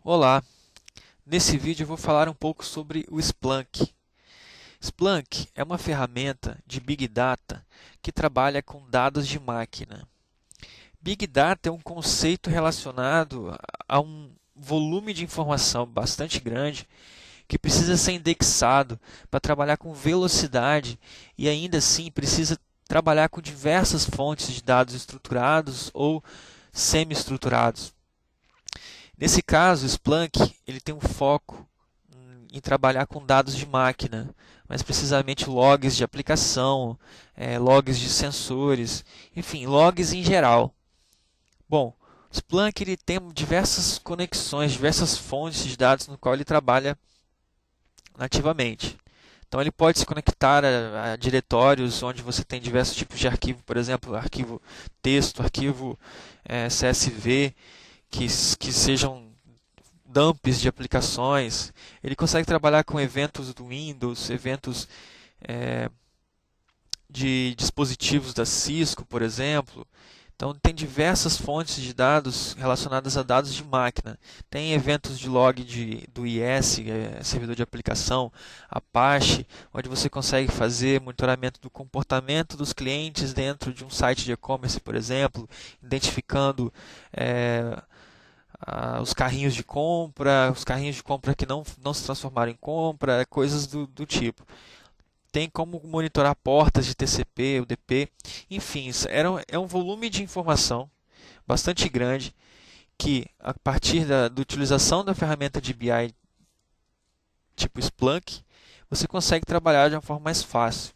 Olá, nesse vídeo eu vou falar um pouco sobre o Splunk. Splunk é uma ferramenta de Big Data que trabalha com dados de máquina. Big Data é um conceito relacionado a um volume de informação bastante grande que precisa ser indexado para trabalhar com velocidade e ainda assim precisa trabalhar com diversas fontes de dados estruturados ou semi-estruturados. Nesse caso, o Splunk ele tem um foco em trabalhar com dados de máquina, mais precisamente logs de aplicação, logs de sensores, enfim, logs em geral. Bom, o Splunk ele tem diversas conexões, diversas fontes de dados no qual ele trabalha nativamente. Então ele pode se conectar a diretórios onde você tem diversos tipos de arquivo, por exemplo, arquivo texto, arquivo CSV, que sejam dumps de aplicações. Ele consegue trabalhar com eventos do Windows, eventos é, de dispositivos da Cisco, por exemplo. Então, tem diversas fontes de dados relacionadas a dados de máquina. Tem eventos de log do IS, servidor de aplicação, Apache, onde você consegue fazer monitoramento do comportamento dos clientes dentro de um site de e-commerce, por exemplo, identificando os carrinhos de compra, os carrinhos de compra que não se transformaram em compra, coisas do tipo. Tem como monitorar portas de TCP, UDP, enfim, é um volume de informação bastante grande que, a partir da utilização da ferramenta de BI tipo Splunk, você consegue trabalhar de uma forma mais fácil.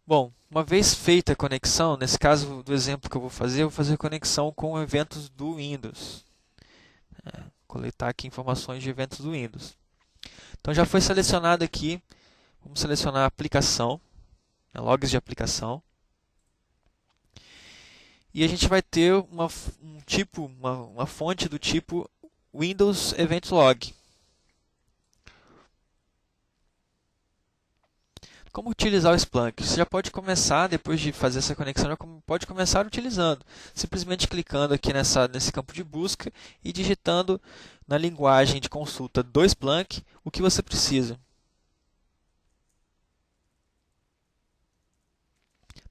Bom, uma vez feita a conexão, nesse caso do exemplo que eu vou fazer a conexão com eventos do Windows. Coletar aqui informações de eventos do Windows. Então já foi selecionado aqui, vamos selecionar a aplicação, logs de aplicação. E a gente vai ter uma fonte do tipo Windows Event Log. Como utilizar o Splunk? Você já pode começar, depois de fazer essa conexão, já pode começar utilizando. Simplesmente clicando aqui nesse campo de busca e digitando na linguagem de consulta do Splunk o que você precisa.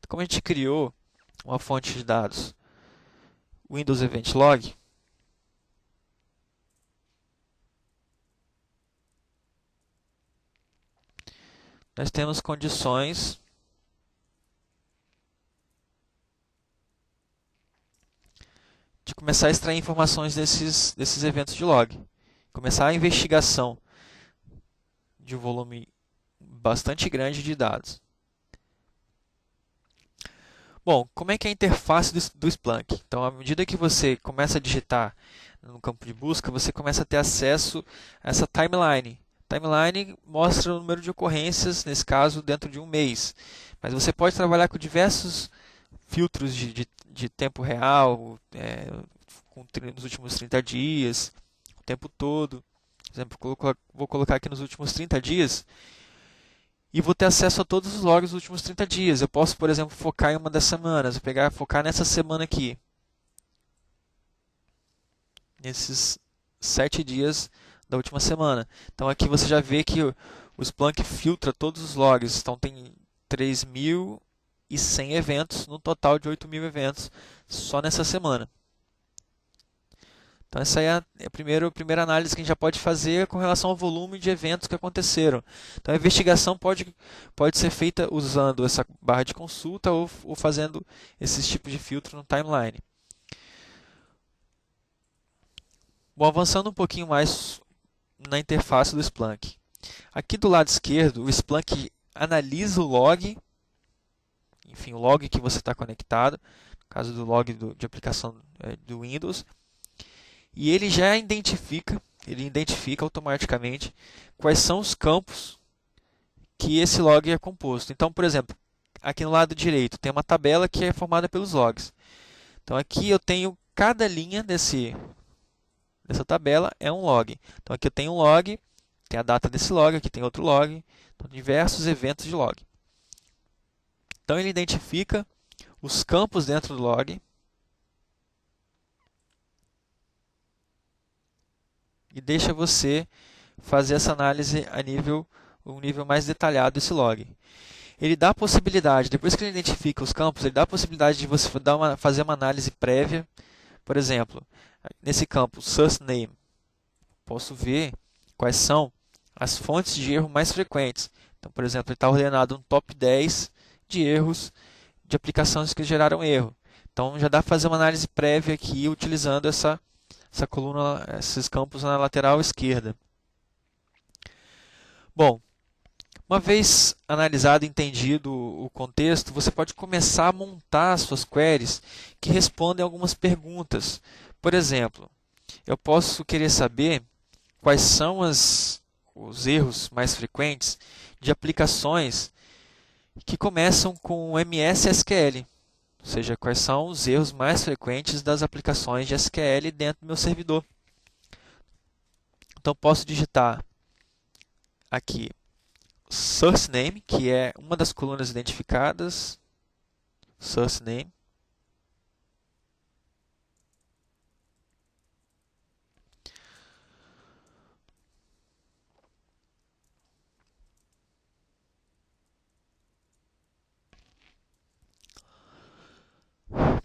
Como a gente criou uma fonte de dados Windows Event Log, nós temos condições de começar a extrair informações desses eventos de log. Começar a investigação de um volume bastante grande de dados. Bom, como é que é a interface do Splunk? Então, à medida que você começa a digitar no campo de busca, você começa a ter acesso a essa timeline. Timeline mostra o número de ocorrências, nesse caso, dentro de um mês. Mas você pode trabalhar com diversos filtros de tempo real, nos últimos 30 dias, o tempo todo. Por exemplo, vou colocar aqui nos últimos 30 dias e vou ter acesso a todos os logs dos últimos 30 dias. Eu posso, por exemplo, focar em uma das semanas, focar nessa semana aqui, nesses 7 dias da última semana. Então aqui você já vê que o Splunk filtra todos os logs. Então tem 3.100 eventos, no total de 8.000 eventos, só nessa semana. Então essa é a primeira análise que a gente já pode fazer com relação ao volume de eventos que aconteceram. Então a investigação pode ser feita usando essa barra de consulta ou fazendo esses tipos de filtro no timeline. Bom, avançando um pouquinho mais na interface do Splunk. Aqui do lado esquerdo, o Splunk analisa o log, enfim, o log que você está conectado, no caso do log de aplicação do Windows, e ele identifica automaticamente quais são os campos que esse log é composto. Então, por exemplo, aqui no lado direito tem uma tabela que é formada pelos logs. Então aqui eu tenho cada linha dessa tabela é um log. Então aqui eu tenho um log, tem a data desse log, aqui tem outro log, então, diversos eventos de log. Então ele identifica os campos dentro do log. e deixa você fazer essa análise um nível mais detalhado desse log. Ele dá a possibilidade, depois que ele identifica os campos, ele dá a possibilidade de você fazer uma análise prévia. Por exemplo, nesse campo source name, posso ver quais são as fontes de erro mais frequentes. Então, por exemplo, ele está ordenado um top 10 de erros de aplicações que geraram erro. Então, já dá para fazer uma análise prévia aqui utilizando essa coluna, esses campos na lateral esquerda. Bom, uma vez analisado e entendido o contexto, você pode começar a montar suas queries que respondem algumas perguntas. Por exemplo, eu posso querer saber quais são os erros mais frequentes de aplicações que começam com MS SQL, ou seja, quais são os erros mais frequentes das aplicações de SQL dentro do meu servidor. Então, posso digitar aqui source name, que é uma das colunas identificadas, source name.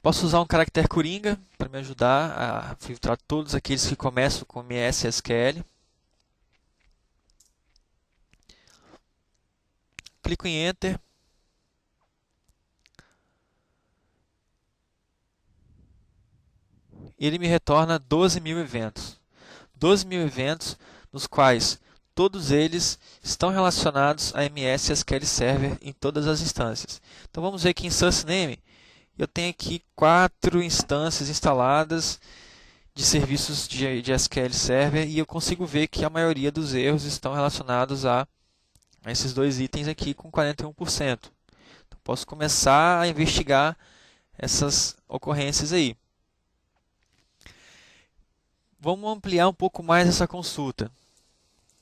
Posso usar um caractere coringa para me ajudar a filtrar todos aqueles que começam com MS SQL. Clico em Enter. E ele me retorna 12.000 eventos. 12.000 eventos nos quais todos eles estão relacionados a MS SQL Server em todas as instâncias. Então vamos ver que em source name eu tenho aqui 4 instâncias instaladas de serviços de SQL Server e eu consigo ver que a maioria dos erros estão relacionados a esses dois itens aqui com 41%. Então, posso começar a investigar essas ocorrências aí. Vamos ampliar um pouco mais essa consulta,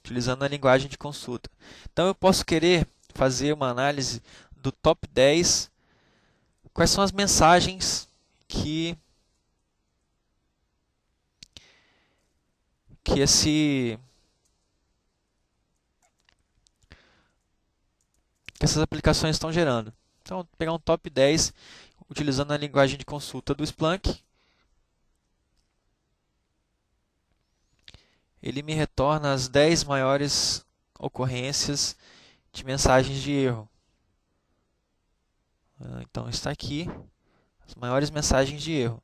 utilizando a linguagem de consulta. Então, eu posso querer fazer uma análise do top 10, quais são as mensagens que essas aplicações estão gerando. Então, vou pegar um top 10 utilizando a linguagem de consulta do Splunk. Ele me retorna as 10 maiores ocorrências de mensagens de erro. Então, está aqui as maiores mensagens de erro.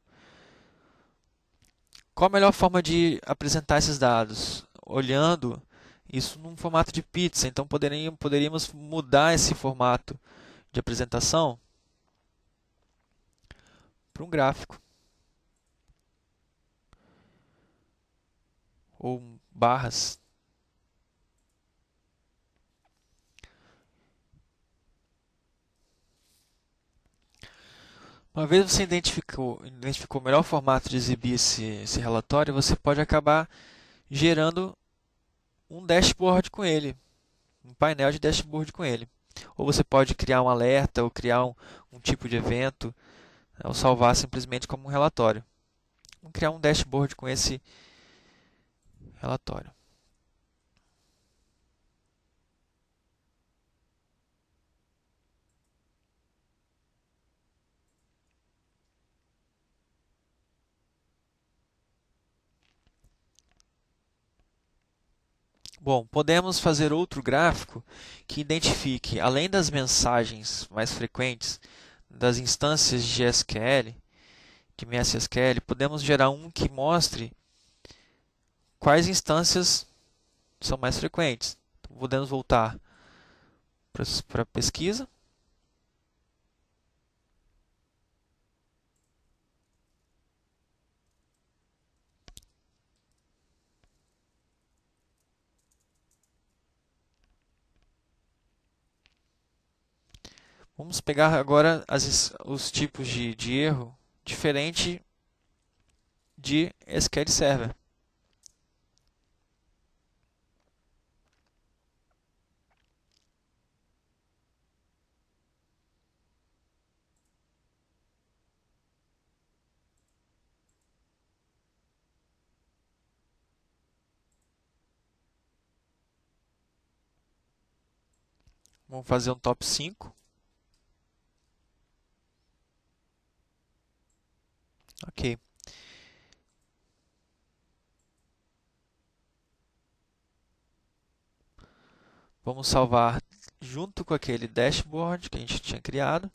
Qual a melhor forma de apresentar esses dados? Olhando isso num formato de pizza. Então, poderíamos mudar esse formato de apresentação para um gráfico ou barras. Uma vez você identificou o melhor formato de exibir esse relatório, você pode acabar gerando um dashboard com ele, um painel de dashboard com ele. Ou você pode criar um alerta, ou criar um tipo de evento, ou salvar simplesmente como um relatório. Vamos criar um dashboard com esse relatório. Bom, podemos fazer outro gráfico que identifique, além das mensagens mais frequentes das instâncias de SQL, de MySQL, podemos gerar um que mostre quais instâncias são mais frequentes. Então, podemos voltar para a pesquisa. Vamos pegar agora os tipos de erro diferente de SQL Server. Vamos fazer um top 5. Ok. Vamos salvar junto com aquele dashboard que a gente tinha criado.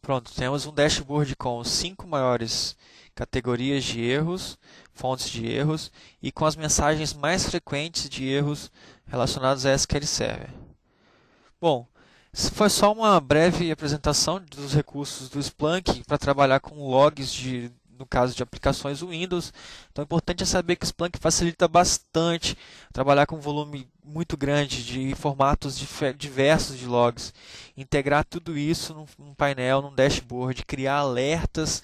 Pronto, temos um dashboard com 5 maiores categorias de erros, fontes de erros e com as mensagens mais frequentes de erros relacionados a SQL Server. Bom, isso foi só uma breve apresentação dos recursos do Splunk para trabalhar com logs no caso de aplicações Windows. Então, o importante é saber que o Splunk facilita bastante trabalhar com um volume muito grande de formatos diversos de logs, integrar tudo isso num painel, num dashboard, criar alertas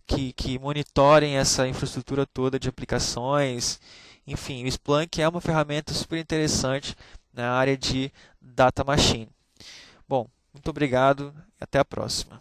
que monitorem essa infraestrutura toda de aplicações. Enfim, o Splunk é uma ferramenta super interessante na área de Data Machine. Bom, muito obrigado e até a próxima.